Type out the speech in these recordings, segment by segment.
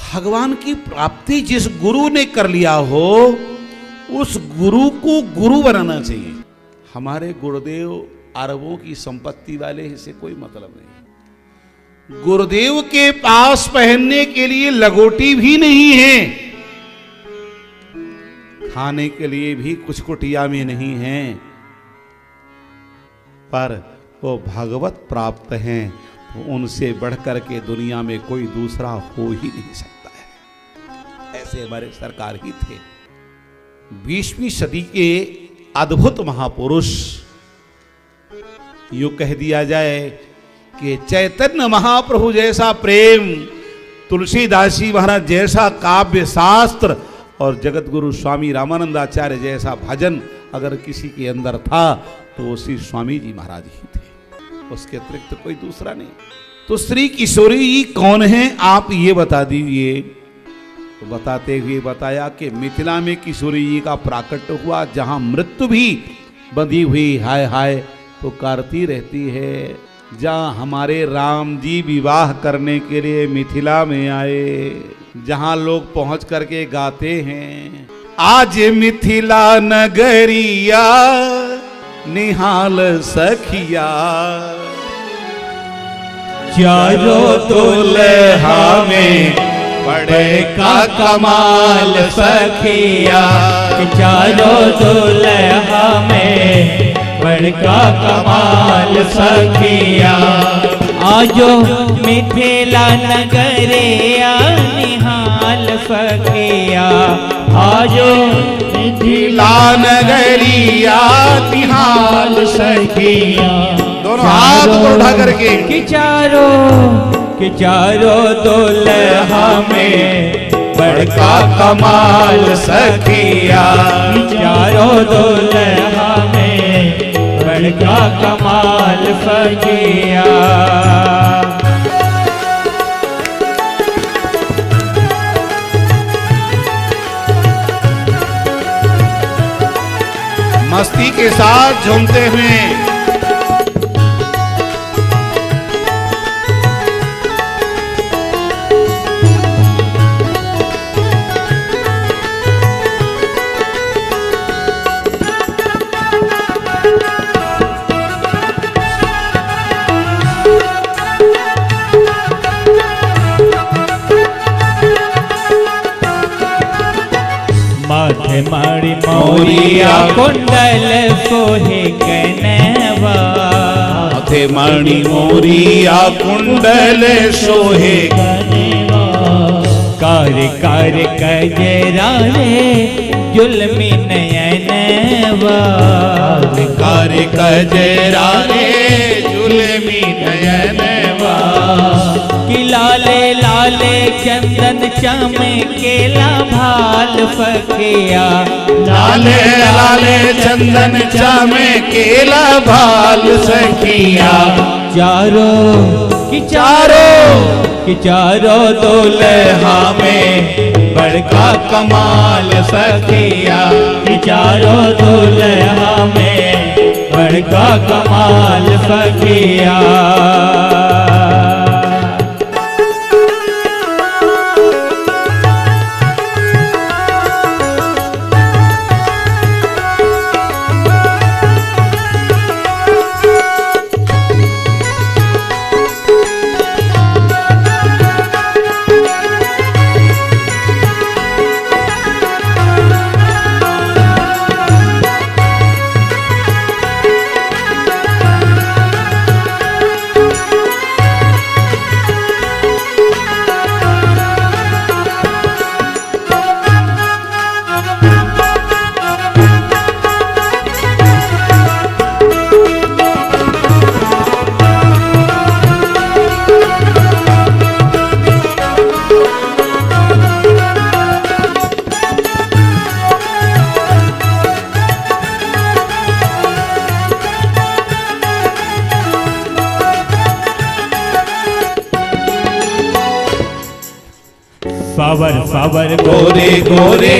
भगवान की प्राप्ति जिस गुरु ने कर लिया हो उस गुरु को गुरु बनाना चाहिए। हमारे गुरुदेव अरबों की संपत्ति वाले, इससे कोई मतलब नहीं। गुरुदेव के पास पहनने के लिए लगोटी भी नहीं है, खाने के लिए भी कुछ कुटिया में नहीं है, पर वो भगवत प्राप्त हैं, तो उनसे बढ़कर के दुनिया में कोई दूसरा हो ही नहीं सकता है। ऐसे हमारे सरकार ही थे। 20वीं सदी के अद्भुत महापुरुष, यूं कह दिया जाए कि चैतन्य महाप्रभु जैसा प्रेम, तुलसीदास जी महाराज जैसा काव्य शास्त्र और जगत गुरु स्वामी रामानंदाचार्य जैसा भजन अगर किसी के अंदर था तो उसी स्वामी जी महाराज ही थे, उसके अतिरिक्त कोई दूसरा नहीं। तो श्री किशोरी जी कौन है आप ये बता दीजिए। तो बताते हुए बताया कि मिथिला में किशोरी जी का प्राकट्य हुआ, जहां मृत्यु भी बंधी हुई हाय हाय पुकारती रहती है। जहां हमारे राम जी विवाह करने के लिए मिथिला में आए, जहां लोग पहुंच करके गाते हैं, आज मिथिला नगरिया निहाल सखिया, चारों दुल्हा में बड़े का कमाल सखिया, चारों दुल्हा में बड़का कमाल सखिया, आजो मिथिला नगरिया निहाल सखिया, आजो मिथिला नगरिया निहाल सखिया। दोनों हाथ को उठा करके कि चारों दुल्हा में बड़का कमाल सखिया, चारों दुल्हा में बड़का कमाल सखिया। मस्ती के साथ झूमते हुए माथे माड़ी मोरिया कुंडल सोहे कनवा, माथे माड़ी मोरिया कुंडल सोहे कनवा, कार कार कजरा रे जुल्मी नयनवा, कार कजरा रे जुल्मी नयनवा, कि लाले लाले चंदन चमकेला भाल सखिया, लाले लाले चंदन चमकेला भाल सखिया, चारों दुल्हा में बड़का कमाल सखिया, चारों दुल्हा में बड़का कमाल सखिया। सावर सावर गोरे गोरे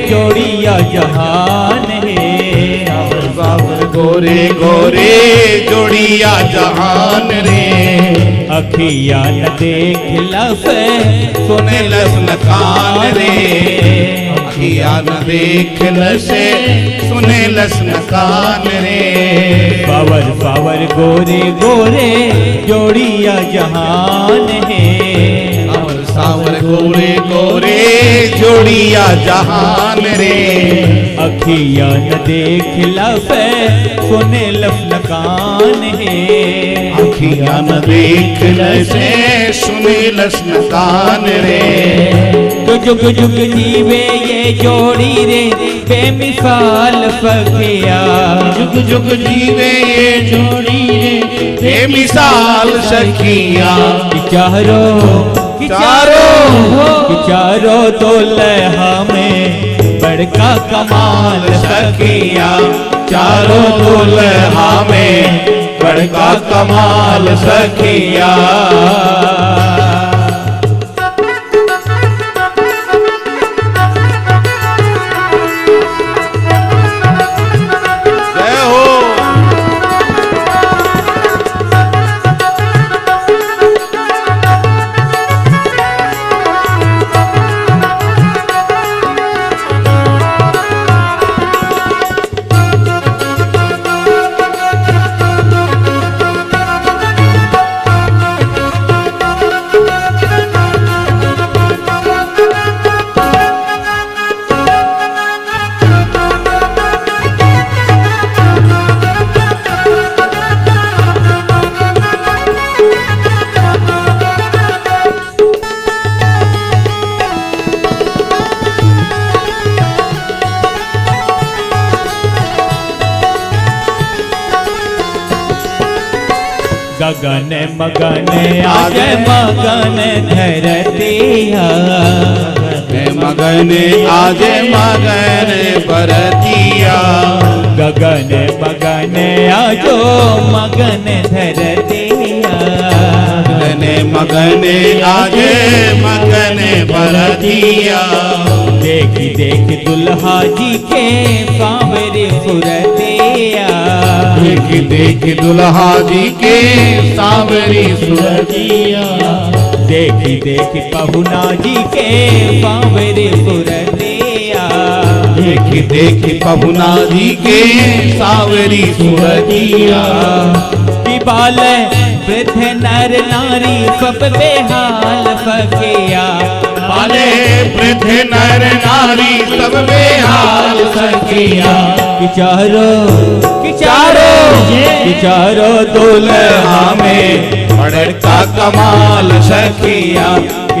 जोड़िया जहान है, सावर सावर गोरे गोरे जोड़िया जहान रे, अखिया न देख लफे सुने लसन कान रे अखिया न देख लसे सुने लसन कान रे सावर सावर गोरे गोरे जोड़िया जहान है सावर सावर गोरे गोरे जोड़िया जहान रे अखिया न देख लफे सुने लफन कान है अखिया न देख लसे सुने लसन कान रे तो जुग जुग जीवे ये जोड़ी रे बेमिसाल सखिया जुग जुग जीवे ये जोड़ी रे बेमिसाल सखिया चारों दुल्हा में बड़का कमाल सखिया चारों दुल्हा में बड़का कमाल सखिया जय हो गगन मगन आज मगन धरतिया मगन आज मगन बरतिया गगन मगन आजो मगन धरतिया मगन मगन आज मगन बरतिया देखी देख दुल्हा जी के सांवरे सुरतिया देख देख दुल्हा जी के सांवरी सुरतिया देखी देख पहुना जी के सांवरे सुरतिया देख देख पहुना जी के सांवरी सुरतिया कि बाल वृद्ध नर नारी सब बेहाल सखिया बाले वृद्ध नर नारी सब बेहाल सखिया चारों दुल्हा में बड़का कमाल सखिया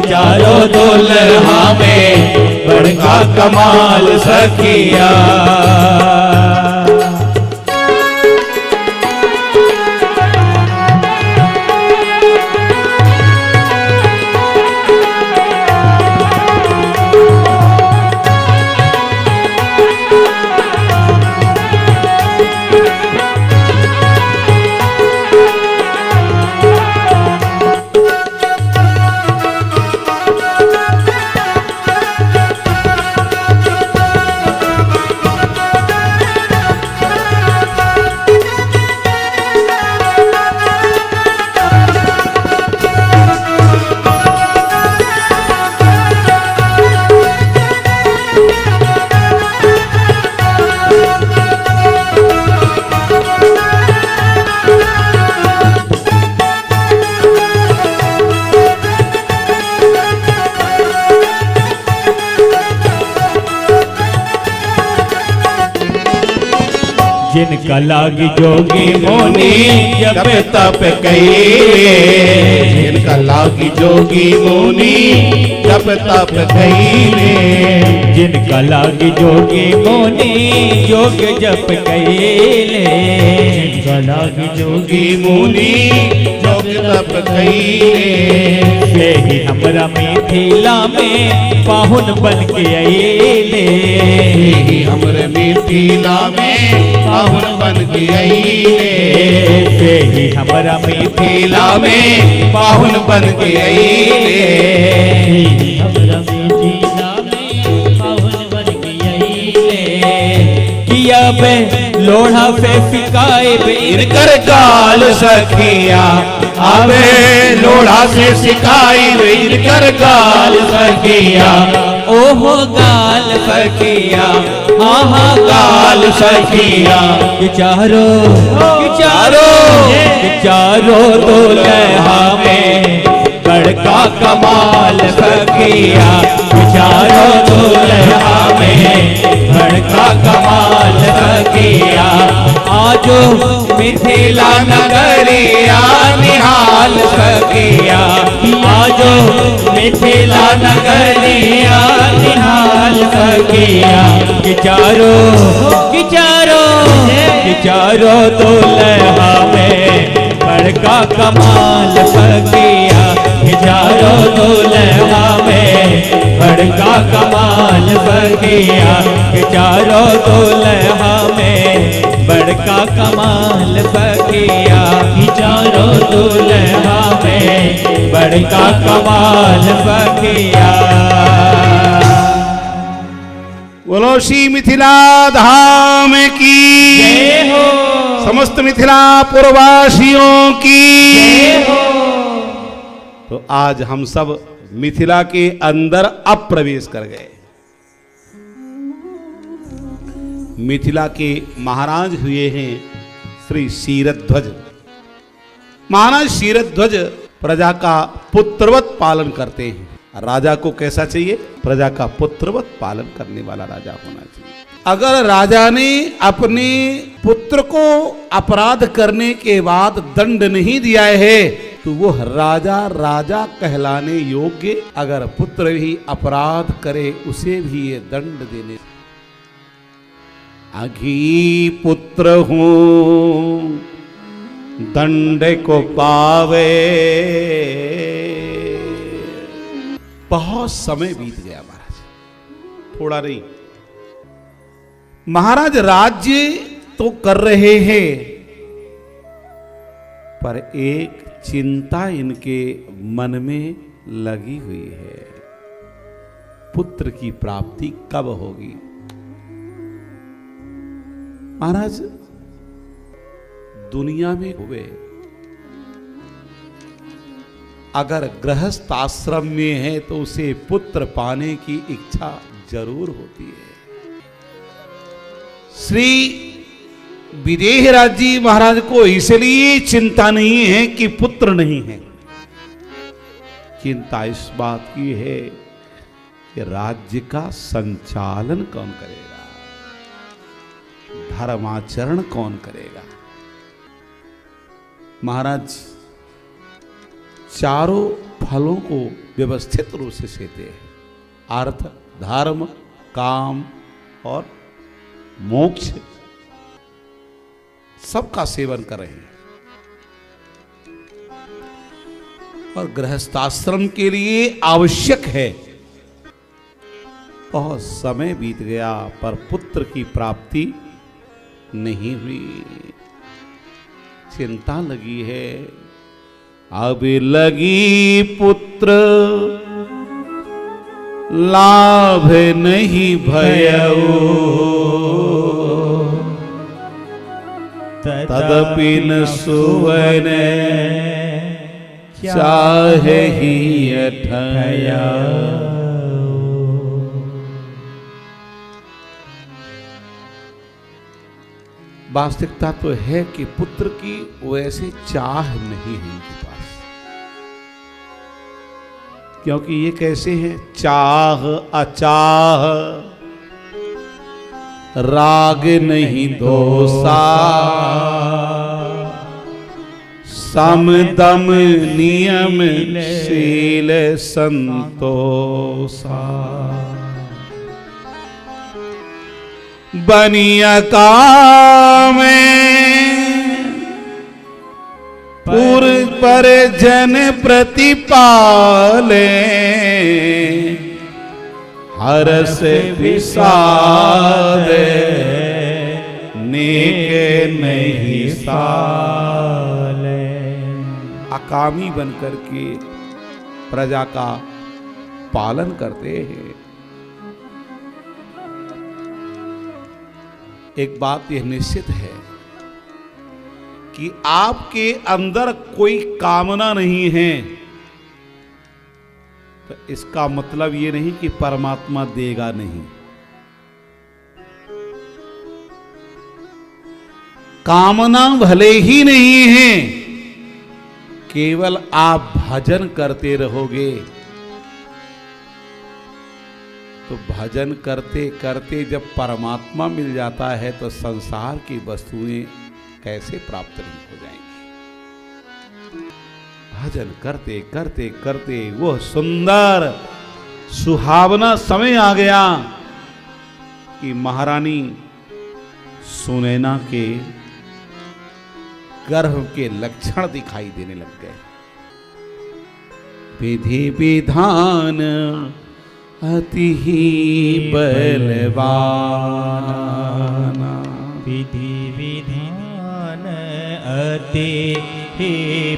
चारों दुल्हा में बड़का कमाल सखिया जिनका लागी जोगी मोनी जब तप कईले जिनका लागी जोगी मोनी जब तप कईले जिनका लागी जोगी मोनी योग जप कईले जिनका लागी जोगी मोनी जब तप कईले से ही हमरा मिथिला में पाहुन बन के अइले हमरे मिथिला में पाहुन बन के अइले से ही हमरा मिथिला में पाहुन बन के अइले हमरा मिथिला में पाहुन बन के अइले किया बे लोड़ लोढ़ा से सिकाए इनकर गाल सखिया आवे लोढ़ा से सिखाई इनकर गाल सखिया ओहो गाल सखिया आहा गाल सखिया चारो दुल्हा में बड़का कमाल सखिया चारो दुल्हा में बड़का कमाल सखिया आजो मिथिला नगरिया निहाल सखिया आजो मिथिला नगरिया निहाल सखिया चारो दुल्हा में बड़का कमाल सखिया चारो दुल्हा में बड़का कमाल सखिया चारो दुल्हा में बड़का कमाल सखिया चारो दुल्हा में बड़का कमाल सखिया। बोलो श्री मिथिला धाम की जय हो, समस्त मिथिला पुरवासियों की जय हो। तो आज हम सब मिथिला के अंदर अब प्रवेश कर गए। मिथिला के महाराज हुए हैं श्री क्षीरध्वज। महाराज क्षीरध्वज प्रजा का पुत्रवत पालन करते हैं। राजा को कैसा चाहिए? प्रजा का पुत्रवत पालन करने वाला राजा होना चाहिए। अगर राजा ने अपने पुत्र को अपराध करने के बाद दंड नहीं दिया है तो वो राजा कहलाने योग्य। अगर पुत्र भी अपराध करे उसे भी ये दंड देने। अघी पुत्र हूं दंड को पावे। बहुत समय बीत गया महाराज, थोड़ा नहीं। महाराज राज्य तो कर रहे हैं पर एक चिंता इनके मन में लगी हुई है, पुत्र की प्राप्ति कब होगी। महाराज दुनिया में हुए अगर गृहस्थ आश्रम में है तो उसे पुत्र पाने की इच्छा जरूर होती है। श्री विदेहराज जी महाराज को इसलिए चिंता नहीं है कि पुत्र नहीं है, चिंता इस बात की है कि राज्य का संचालन कौन करेगा, धर्माचरण कौन करेगा। महाराज चारों फलों को व्यवस्थित रूप से सेते हैं, अर्थ, धर्म, काम और मोक्ष, सबका सेवन कर रहे हैं। और गृहस्थाश्रम के लिए आवश्यक है। बहुत समय बीत गया पर पुत्र की प्राप्ति नहीं हुई, चिंता लगी है। अब लगी पुत्र लाभ नहीं भयऊ, तदपि न सुवन चाहे ही अठया। वास्तविकता तो है कि पुत्र की वैसे चाह नहीं है इनके पास, क्योंकि ये कैसे हैं? चाह अचाह राग नहीं दोषा, सम दम नियम शील संतोषा। बनिया काम पुर पर जन प्रतिपाले, हरस विषाद नेके नहीं साले। अकामी बनकर के प्रजा का पालन करते हैं। एक बात यह निश्चित है कि आपके अंदर कोई कामना नहीं है, तो इसका मतलब यह नहीं कि परमात्मा देगा नहीं। कामना भले ही नहीं है, केवल आप भजन करते रहोगे तो भजन करते करते जब परमात्मा मिल जाता है तो संसार की वस्तुएं कैसे प्राप्त नहीं हो जाएंगी। भजन करते करते करते वो सुंदर सुहावना समय आ गया कि महारानी सुनैना के गर्भ के लक्षण दिखाई देने लग गए। विधि विधान अति ही बलवाना, विधि विधान अति ही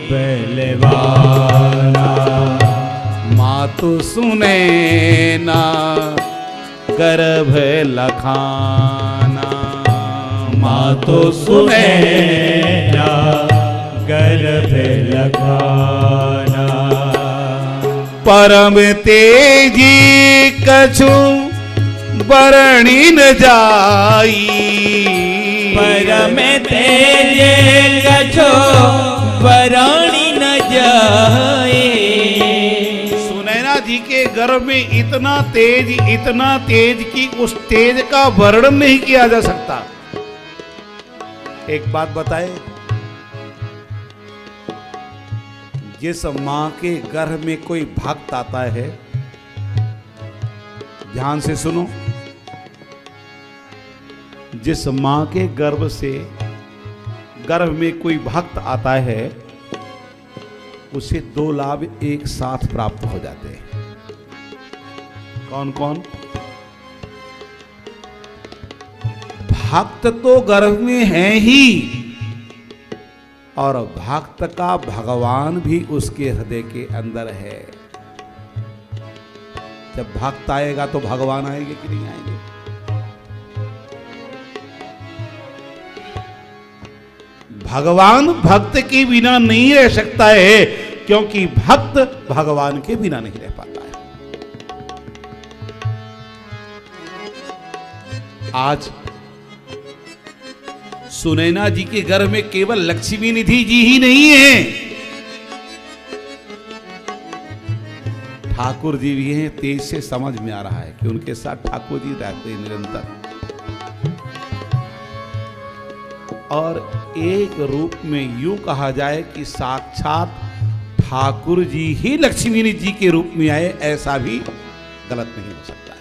बलवाना। मातु सुनैना गर्भ लखाना, मातु सुनैना गर्भ लखाना। परम तेजी कछु बरणी न जाई, परम तेज कछो बरणी न जाए। सुनैना जी के गर्भ में इतना तेज कि उस तेज का वर्णन नहीं किया जा सकता। एक बात बताए, जिस मां के गर्भ में कोई भक्त आता है, ध्यान से सुनो, जिस मां के गर्भ में कोई भक्त आता है उसे दो लाभ एक साथ प्राप्त हो जाते हैं। कौन कौन? भक्त तो गर्भ में है ही, और भक्त का भगवान भी उसके हृदय के अंदर है। जब भक्त आएगा तो भगवान आएंगे कि नहीं आएंगे? भगवान भक्त के बिना नहीं रह सकता है, क्योंकि भक्त भगवान के बिना नहीं रह पाता है। आज सुनैना जी के घर में केवल लक्ष्मी निधि जी ही नहीं है, ठाकुर जी भी हैं। तेज से समझ में आ रहा है कि उनके साथ ठाकुर जी रहते हैं निरंतर, और एक रूप में यूं कहा जाए कि साक्षात ठाकुर जी ही लक्ष्मी जी के रूप में आए, ऐसा भी गलत नहीं हो सकता है।